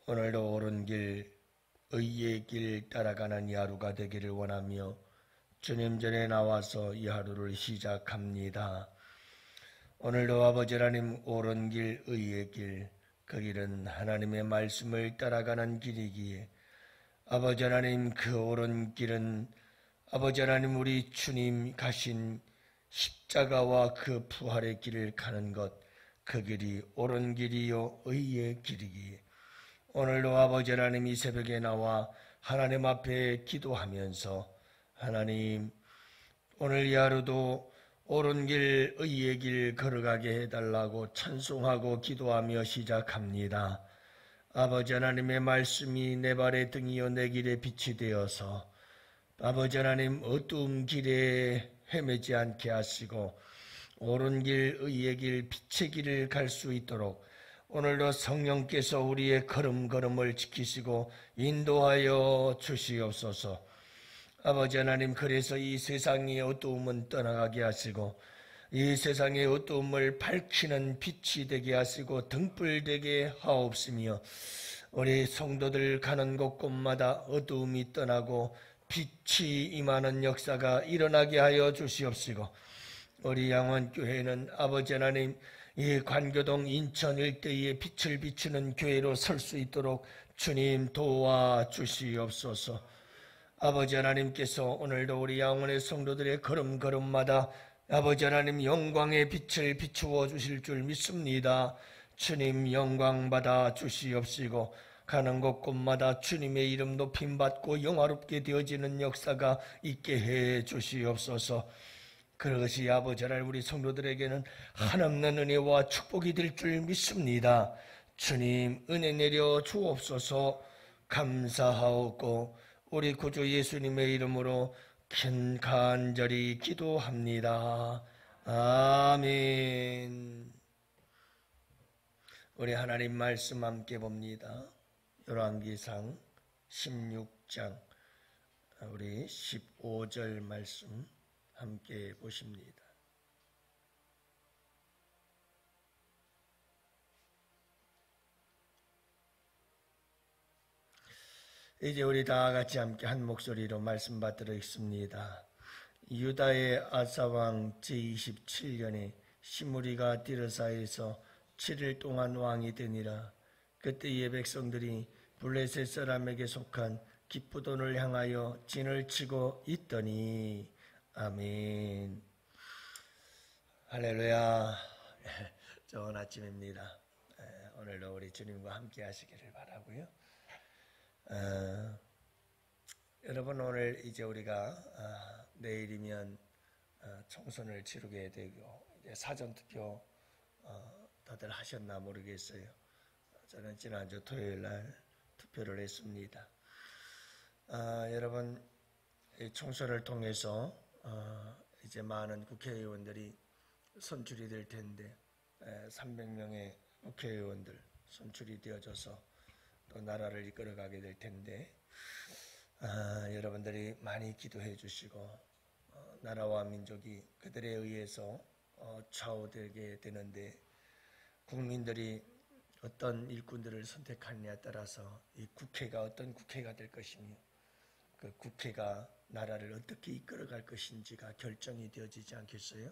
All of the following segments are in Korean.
오늘도 옳은 길, 의의 길 따라가는 이 하루가 되기를 원하며 주님 전에 나와서 이 하루를 시작합니다. 오늘도 아버지 하나님 옳은 길, 의의 길, 그 길은 하나님의 말씀을 따라가는 길이기에 아버지 하나님 그 옳은 길은 아버지 하나님 우리 주님 가신 십자가와 그 부활의 길을 가는 것, 그 길이 옳은 길이요 의의 길이기에 오늘도 아버지 하나님 이 새벽에 나와 하나님 앞에 기도하면서 하나님 오늘 이 하루도 옳은 길 의의 길 걸어가게 해달라고 찬송하고 기도하며 시작합니다. 아버지 하나님의 말씀이 내 발의 등이요 내 길의 빛이 되어서 아버지 하나님 어두운 길에 헤매지 않게 하시고 옳은 길 의의 길 빛의 길을 갈 수 있도록 오늘도 성령께서 우리의 걸음걸음을 지키시고 인도하여 주시옵소서. 아버지 하나님 그래서 이 세상의 어두움은 떠나가게 하시고 이 세상의 어두움을 밝히는 빛이 되게 하시고 등불 되게 하옵시며 우리 성도들 가는 곳곳마다 어두움이 떠나고 빛이 임하는 역사가 일어나게 하여 주시옵시고 우리 양원교회는 아버지 하나님 이 관교동 인천 일대에 빛을 비추는 교회로 설 수 있도록 주님 도와주시옵소서. 아버지 하나님께서 오늘도 우리 양원의 성도들의 걸음걸음마다 아버지 하나님 영광의 빛을 비추어 주실 줄 믿습니다. 주님 영광 받아 주시옵시고 가는 곳곳마다 주님의 이름 높임받고 영화롭게 되어지는 역사가 있게 해 주시옵소서. 그것이 아버지 하나님 우리 성도들에게는 한없는 은혜와 축복이 될 줄 믿습니다. 주님 은혜 내려 주옵소서. 감사하옵고 우리 구주 예수님의 이름으로 간절히 기도합니다. 아멘. 우리 하나님 말씀 함께 봅니다. 열왕기상 16장 우리 15절 말씀 함께 보십니다. 이제 우리 다 같이 함께 한 목소리로 말씀 받들어 읽습니다. 유다의 아사왕 제27년에 시므리가 디르사에서 7일 동안 왕이 되니라. 그때 이 백성들이 블레셋 사람에게 속한 기쁘돈을 향하여 진을 치고 있더니 아멘. 할렐루야. 좋은 아침입니다. 오늘도 우리 주님과 함께 하시기를 바라고요. 여러분 오늘 이제 우리가 내일이면 총선을 치르게 되고 이제 사전투표 다들 하셨나 모르겠어요. 저는 지난주 토요일 날 투표를 했습니다. 여러분 총선을 통해서 이제 많은 국회의원들이 선출이 될 텐데 300명의 국회의원들 선출이 되어져서 또 나라를 이끌어가게 될 텐데 여러분들이 많이 기도해 주시고 나라와 민족이 그들에 의해서 좌우되게 되는데 국민들이 어떤 일꾼들을 선택하느냐에 따라서 이 국회가 어떤 국회가 될 것이며 그 국회가 나라를 어떻게 이끌어갈 것인지가 결정이 되어지지 않겠어요?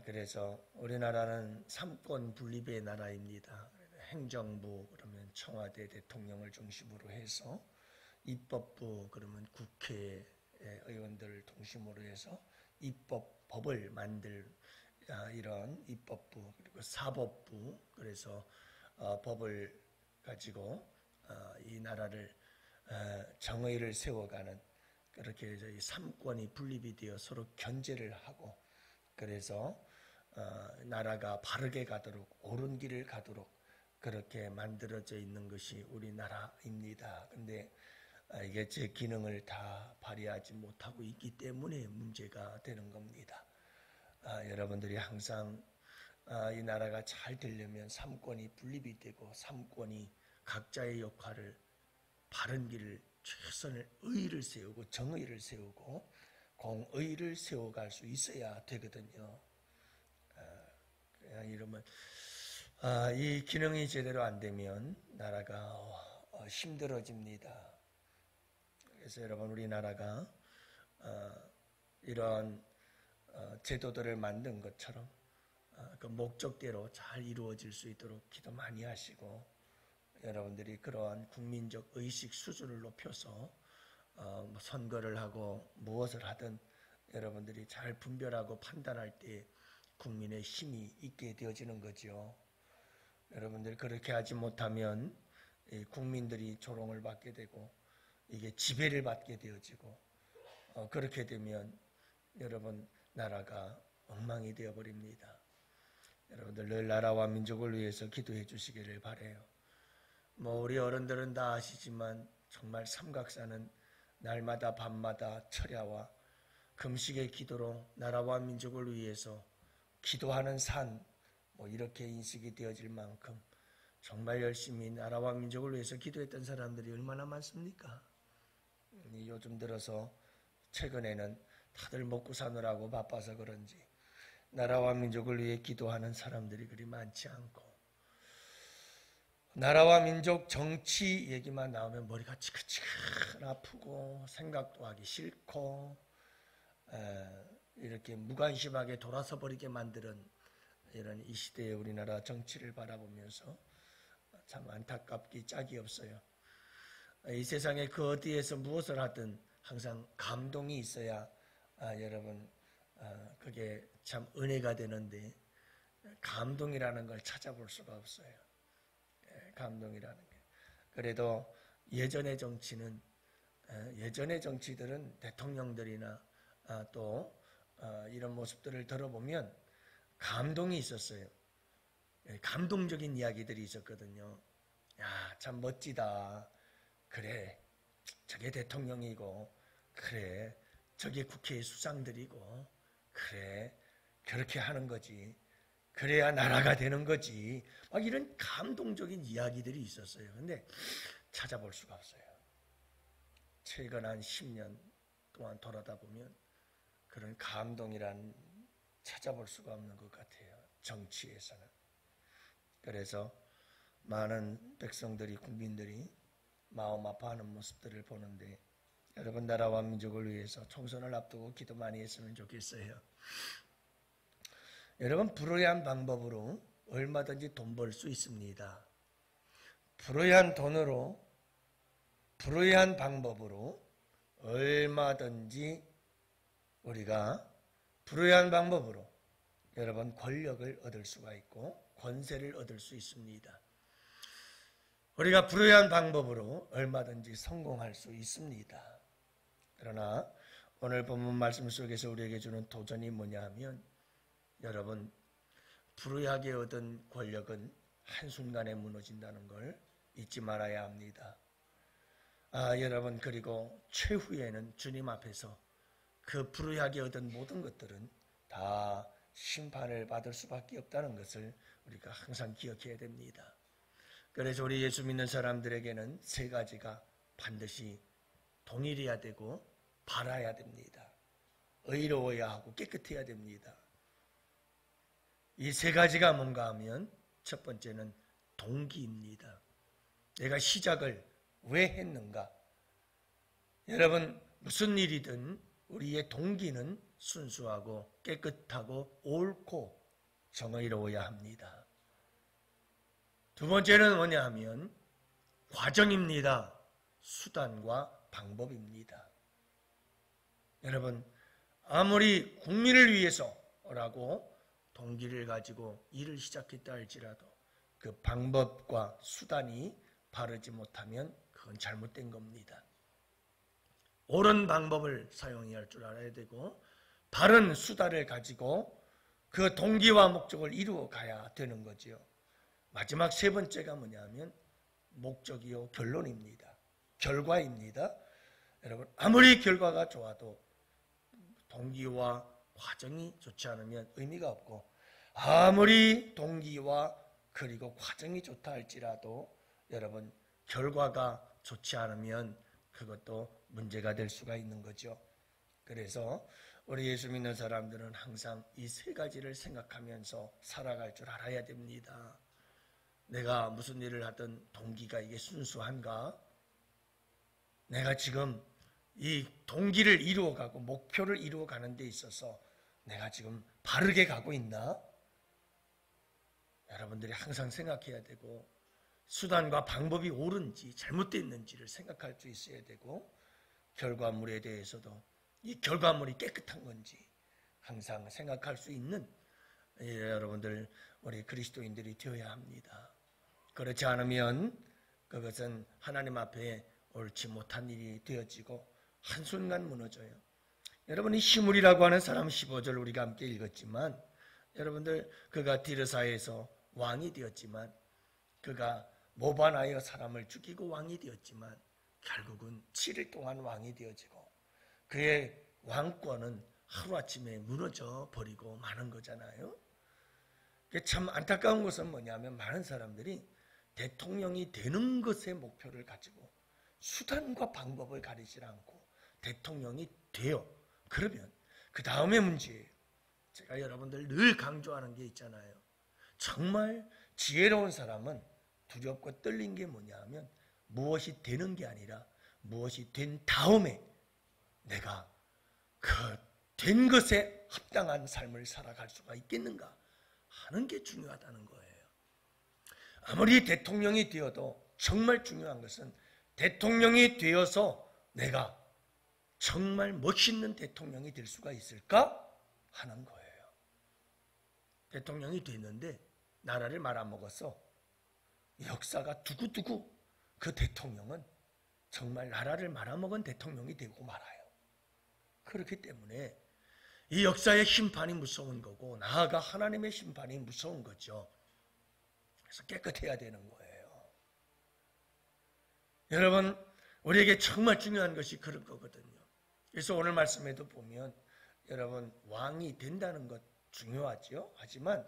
그래서 우리나라는 삼권 분립의 나라입니다. 행정부 그러면 청와대 대통령을 중심으로 해서 입법부 그러면 국회 의원들을 중심으로 해서 법을 만들 이런 입법부 그리고 사법부 그래서 법을 가지고 이 나라를 정의를 세워가는 그렇게 이 삼권이 분립이 되어 서로 견제를 하고 그래서 나라가 바르게 가도록 옳은 길을 가도록 그렇게 만들어져 있는 것이 우리나라입니다. 근데 이게 제 기능을 다 발휘하지 못하고 있기 때문에 문제가 되는 겁니다. 여러분들이 항상 이 나라가 잘 되려면 삼권이 분립이 되고 삼권이 각자의 역할을 바른 길을 최선을 의의를 세우고 정의를 세우고 공의를 세워갈 수 있어야 되거든요. 이러면 이 기능이 제대로 안 되면 나라가 힘들어집니다. 그래서 여러분 우리나라가 이런 제도들을 만든 것처럼 그 목적대로 잘 이루어질 수 있도록 기도 많이 하시고 여러분들이 그러한 국민적 의식 수준을 높여서 선거를 하고 무엇을 하든 여러분들이 잘 분별하고 판단할 때 국민의 힘이 있게 되어지는 거죠. 여러분들 그렇게 하지 못하면 국민들이 조롱을 받게 되고 이게 지배를 받게 되어지고 그렇게 되면 여러분 나라가 엉망이 되어버립니다. 여러분들 늘 나라와 민족을 위해서 기도해 주시기를 바라요. 우리 어른들은 다 아시지만 정말 삼각사는 날마다 밤마다 철야와 금식의 기도로 나라와 민족을 위해서 기도하는 산 이렇게 인식이 되어질 만큼 정말 열심히 나라와 민족을 위해서 기도했던 사람들이 얼마나 많습니까? 요즘 들어서 최근에는 다들 먹고 사느라고 바빠서 그런지 나라와 민족을 위해 기도하는 사람들이 그리 많지 않고 나라와 민족 정치 얘기만 나오면 머리가 치글치글 아프고 생각도 하기 싫고 이렇게 무관심하게 돌아서 버리게 만드는 이런 이 시대의 우리나라 정치를 바라보면서 참 안타깝기 짝이 없어요. 이 세상에 그 어디에서 무엇을 하든 항상 감동이 있어야 여러분 그게 참 은혜가 되는데 감동이라는 걸 찾아볼 수가 없어요. 감동이라는 게. 그래도 예전의 정치는 예전의 정치들은 대통령들이나 또 이런 모습들을 들어보면 감동이 있었어요. 감동적인 이야기들이 있었거든요. 야, 참 멋지다. 그래, 저게 대통령이고, 그래, 저게 국회의 수장들이고, 그래, 그렇게 하는 거지. 그래야 나라가 되는 거지. 막 이런 감동적인 이야기들이 있었어요. 근데 찾아볼 수가 없어요. 최근 한 10년 동안 돌아다 보면 그런 감동이란 찾아볼 수가 없는 것 같아요. 정치에서는. 그래서 많은 백성들이 국민들이 마음 아파하는 모습들을 보는데 여러분 나라와 민족을 위해서 총선을 앞두고 기도 많이 했으면 좋겠어요. 여러분 불의한 방법으로 얼마든지 돈 벌 수 있습니다. 불의한 돈으로 불의한 방법으로 얼마든지 우리가 불의한 방법으로 여러분 권력을 얻을 수가 있고 권세를 얻을 수 있습니다. 우리가 불의한 방법으로 얼마든지 성공할 수 있습니다. 그러나 오늘 본문 말씀 속에서 우리에게 주는 도전이 뭐냐 하면 여러분 불의하게 얻은 권력은 한순간에 무너진다는 걸 잊지 말아야 합니다. 여러분 그리고 최후에는 주님 앞에서 그 불의하게 얻은 모든 것들은 다 심판을 받을 수밖에 없다는 것을 우리가 항상 기억해야 됩니다. 그래서 우리 예수 믿는 사람들에게는 세 가지가 반드시 동일해야 되고 바라야 됩니다. 의로워야 하고 깨끗해야 됩니다. 이 세 가지가 뭔가 하면 첫 번째는 동기입니다. 내가 시작을 왜 했는가? 여러분 무슨 일이든 우리의 동기는 순수하고 깨끗하고 옳고 정의로워야 합니다. 두 번째는 뭐냐 하면 과정입니다. 수단과 방법입니다. 여러분 아무리 국민을 위해서라고 동기를 가지고 일을 시작했다 할지라도 그 방법과 수단이 바르지 못하면 그건 잘못된 겁니다. 옳은 방법을 사용해야 할 줄 알아야 되고 바른 수단을 가지고 그 동기와 목적을 이루어 가야 되는 거지요. 마지막 세 번째가 뭐냐면 목적이요 결론입니다. 결과입니다. 여러분 아무리 결과가 좋아도 동기와 과정이 좋지 않으면 의미가 없고 아무리 동기와 그리고 과정이 좋다 할지라도 여러분 결과가 좋지 않으면 그것도 문제가 될 수가 있는 거죠. 그래서 우리 예수 믿는 사람들은 항상 이 세 가지를 생각하면서 살아갈 줄 알아야 됩니다. 내가 무슨 일을 하든 동기가 이게 순수한가? 내가 지금 이 동기를 이루어가고 목표를 이루어가는 데 있어서 내가 지금 바르게 가고 있나? 여러분들이 항상 생각해야 되고 수단과 방법이 옳은지 잘못되어 있는지를 생각할 수 있어야 되고 결과물에 대해서도 이 결과물이 깨끗한 건지 항상 생각할 수 있는 여러분들 우리 그리스도인들이 되어야 합니다. 그렇지 않으면 그것은 하나님 앞에 옳지 못한 일이 되어지고 한순간 무너져요. 여러분이 시므리라고 하는 사람 15절 우리가 함께 읽었지만 여러분들 그가 디르사에서 왕이 되었지만 그가 모반하여 사람을 죽이고 왕이 되었지만 결국은 7일 동안 왕이 되어지고 그의 왕권은 하루아침에 무너져 버리고 마는 거잖아요. 참 안타까운 것은 뭐냐면 많은 사람들이 대통령이 되는 것에 목표를 가지고 수단과 방법을 가리지 않고 대통령이 돼요. 그러면 그 다음에 문제예요. 제가 여러분들 늘 강조하는 게 있잖아요. 정말 지혜로운 사람은 두렵고 떨린 게 뭐냐 하면 무엇이 되는 게 아니라 무엇이 된 다음에 내가 그 된 것에 합당한 삶을 살아갈 수가 있겠는가 하는 게 중요하다는 거예요. 아무리 대통령이 되어도 정말 중요한 것은 대통령이 되어서 내가 정말 멋있는 대통령이 될 수가 있을까 하는 거예요. 대통령이 됐는데 나라를 말아먹어서 역사가 두고두고 그 대통령은 정말 나라를 말아먹은 대통령이 되고 말아요. 그렇기 때문에 이 역사의 심판이 무서운 거고 나아가 하나님의 심판이 무서운 거죠. 그래서 깨끗해야 되는 거예요. 여러분 우리에게 정말 중요한 것이 그런 거거든요. 그래서 오늘 말씀에도 보면 여러분 왕이 된다는 것 중요하죠. 하지만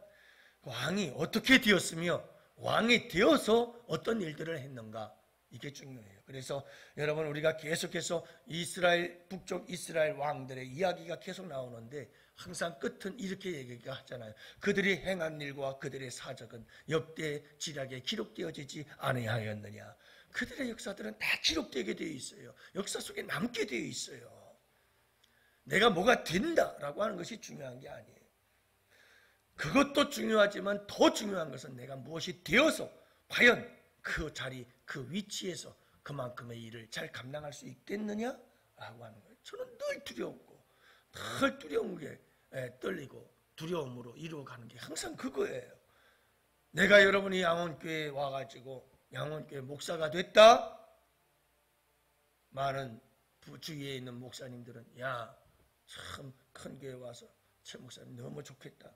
왕이 어떻게 되었으며 왕이 되어서 어떤 일들을 했는가 이게 중요해요. 그래서 여러분 우리가 계속해서 이스라엘 북쪽 이스라엘 왕들의 이야기가 계속 나오는데 항상 끝은 이렇게 얘기가 하잖아요. 그들이 행한 일과 그들의 사적은 역대 지략에 기록되어지지 아니하였느냐. 그들의 역사들은 다 기록되게 되어 있어요. 역사 속에 남게 되어 있어요. 내가 뭐가 된다라고 하는 것이 중요한 게 아니에요. 그것도 중요하지만 더 중요한 것은 내가 무엇이 되어서 과연 그 자리, 그 위치에서 그만큼의 일을 잘 감당할 수 있겠느냐라고 하는 거예요. 저는 늘 두려웠고 늘 두려운 게 떨리고 두려움으로 이루어가는 게 항상 그거예요. 내가 여러분이 양원교회에 와가지고 양원교회 목사가 됐다? 많은 주위에 있는 목사님들은 야, 참 큰 교회 와서 최 목사님 너무 좋겠다.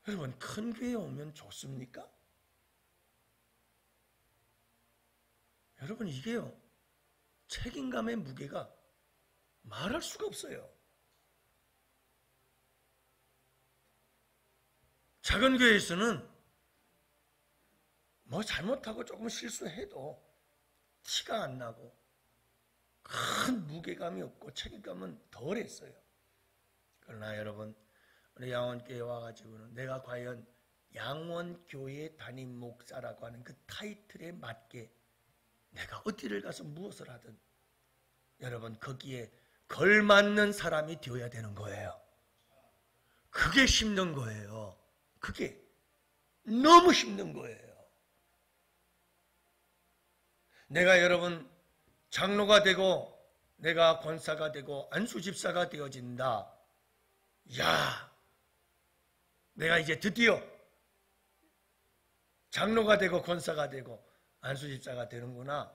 여러분 큰 교회 오면 좋습니까? 여러분 이게요 책임감의 무게가 말할 수가 없어요. 작은 교회에서는 뭐 잘못하고 조금 실수해도 티가 안 나고 큰 무게감이 없고 책임감은 덜했어요. 그러나 여러분 우리 양원교회에 와가지고는 내가 과연 양원교회 담임 목사라고 하는 그 타이틀에 맞게 내가 어디를 가서 무엇을 하든 여러분 거기에 걸맞는 사람이 되어야 되는 거예요. 그게 힘든 거예요. 그게 너무 힘든 거예요. 내가 여러분 장로가 되고 내가 권사가 되고 안수집사가 되어진다. 야, 내가 이제 드디어 장로가 되고 권사가 되고 안수집사가 되는구나.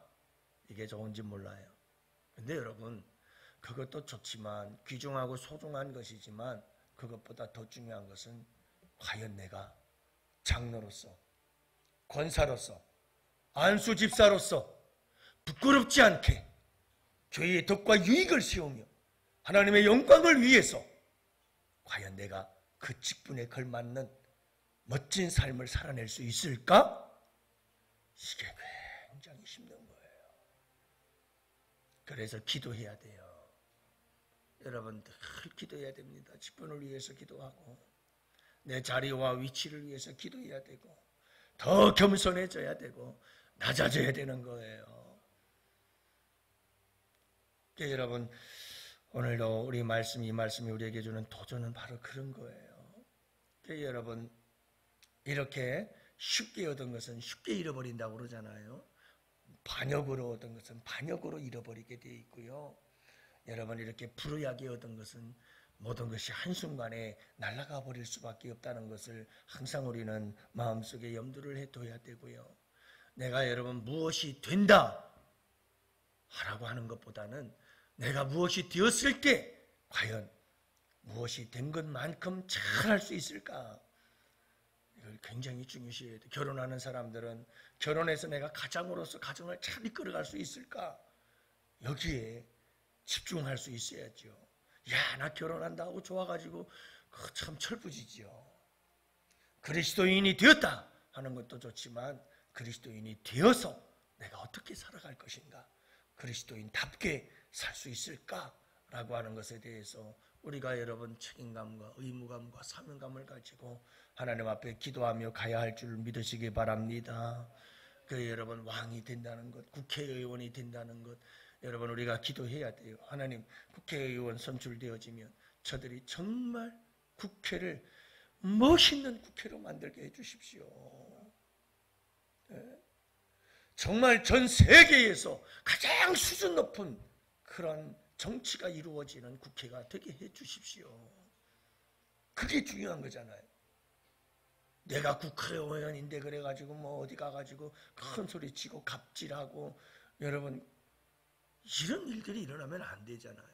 이게 좋은지 몰라요. 근데 여러분 그것도 좋지만 귀중하고 소중한 것이지만 그것보다 더 중요한 것은 과연 내가 장로로서 권사로서 안수집사로서 부끄럽지 않게 교회의 덕과 유익을 세우며 하나님의 영광을 위해서 과연 내가 그 직분에 걸맞는 멋진 삶을 살아낼 수 있을까? 이게 굉장히 힘든 거예요. 그래서 기도해야 돼요. 여러분 늘 기도해야 됩니다. 직분을 위해서 기도하고 내 자리와 위치를 위해서 기도해야 되고 더 겸손해져야 되고 낮아져야 되는 거예요. 여러분, 오늘도 우리 이 말씀이 우리에게 주는 도전은 바로 그런 거예요. 여러분, 이렇게 쉽게 얻은 것은 쉽게 잃어버린다고 그러잖아요. 반역으로 얻은 것은 반역으로 잃어버리게 되어 있고요. 여러분, 이렇게 불의하게 얻은 것은 모든 것이 한순간에 날아가 버릴 수밖에 없다는 것을 항상 우리는 마음속에 염두를 해둬야 되고요. 내가 여러분 무엇이 된다 하라고 하는 것보다는 내가 무엇이 되었을 때 과연 무엇이 된 것만큼 잘할 수 있을까? 이걸 굉장히 중요시해야 돼요. 결혼하는 사람들은 결혼해서 내가 가장으로서 가정을 잘 이끌어갈 수 있을까? 여기에 집중할 수 있어야죠. 야, 나 결혼한다 하고 좋아가지고 참 철부지죠. 그리스도인이 되었다 하는 것도 좋지만 그리스도인이 되어서 내가 어떻게 살아갈 것인가, 그리스도인답게 살 수 있을까라고 하는 것에 대해서 우리가 여러분 책임감과 의무감과 사명감을 가지고 하나님 앞에 기도하며 가야 할 줄 믿으시기 바랍니다. 여러분, 왕이 된다는 것, 국회의원이 된다는 것, 여러분 우리가 기도해야 돼요. 하나님, 국회의원 선출되어지면 저들이 정말 국회를 멋있는 국회로 만들게 해주십시오. 네? 정말 전 세계에서 가장 수준 높은 그런 정치가 이루어지는 국회가 되게 해주십시오. 그게 중요한 거잖아요. 내가 국회의원인데 그래가지고 뭐 어디 가가지고 큰 소리 치고 갑질하고, 여러분 이런 일들이 일어나면 안 되잖아요.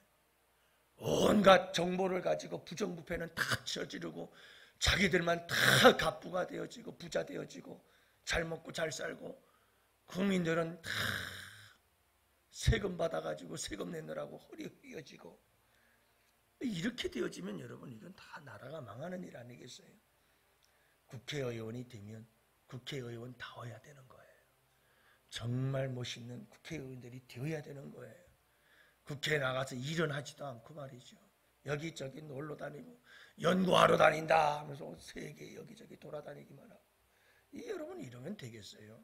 온갖 정보를 가지고 부정부패는 다 저지르고 자기들만 다 갑부가 되어지고 부자 되어지고 잘 먹고 잘 살고 국민들은 다 세금 받아가지고 세금 내느라고 허리 휘어지고, 이렇게 되어지면 여러분 이건 다 나라가 망하는 일 아니겠어요? 국회의원이 되면 국회의원다워야 되는 거예요. 정말 멋있는 국회의원들이 되어야 되는 거예요. 국회에 나가서 일은 하지도 않고 말이죠. 여기저기 놀러 다니고 연구하러 다닌다 하면서 세계 여기저기 돌아다니기만 하고, 여러분 이러면 되겠어요?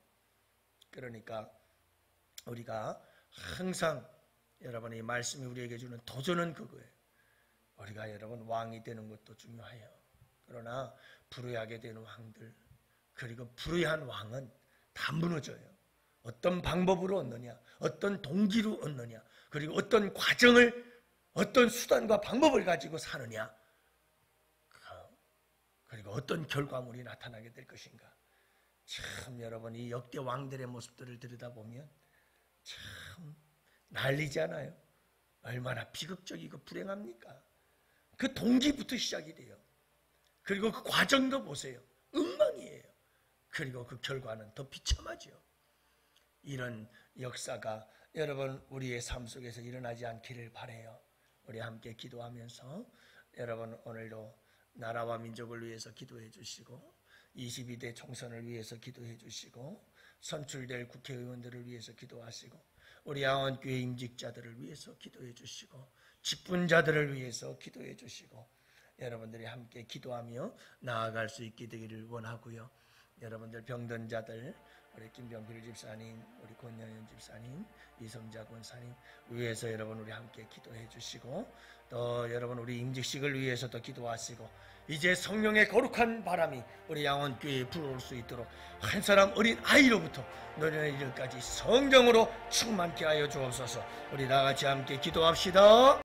그러니까 우리가 항상 여러분 이 말씀이 우리에게 주는 도전은 그거예요. 우리가 여러분 왕이 되는 것도 중요해요. 그러나 불의하게 된 왕들, 그리고 불의한 왕은 다 무너져요. 어떤 방법으로 얻느냐, 어떤 동기로 얻느냐, 그리고 어떤 과정을, 어떤 수단과 방법을 가지고 사느냐, 그리고 어떤 결과물이 나타나게 될 것인가. 참 여러분 이 역대 왕들의 모습들을 들여다보면 참 난리잖아요. 얼마나 비극적이고 불행합니까? 그 동기부터 시작이 돼요. 그리고 그 과정도 보세요. 엉망이에요. 그리고 그 결과는 더 비참하죠. 이런 역사가 여러분 우리의 삶 속에서 일어나지 않기를 바라요. 우리 함께 기도하면서 여러분 오늘도 나라와 민족을 위해서 기도해 주시고 22대 총선을 위해서 기도해 주시고 선출될 국회의원들을 위해서 기도하시고 우리 양원교회 임직자들을 위해서 기도해 주시고 직분자들을 위해서 기도해 주시고 여러분들이 함께 기도하며 나아갈 수 있게 되기를 원하고요. 여러분들 병든 자들, 우리 김병필 집사님, 우리 권영현 집사님, 이성자 권사님 위해서 여러분 우리 함께 기도해 주시고, 또 여러분 우리 임직식을 위해서도 기도하시고, 이제 성령의 거룩한 바람이 우리 양원교회에 불어올 수 있도록 한 사람 어린 아이로부터 노년의 일까지 성령으로 충만케 하여 주옵소서. 우리 다 같이 함께 기도합시다.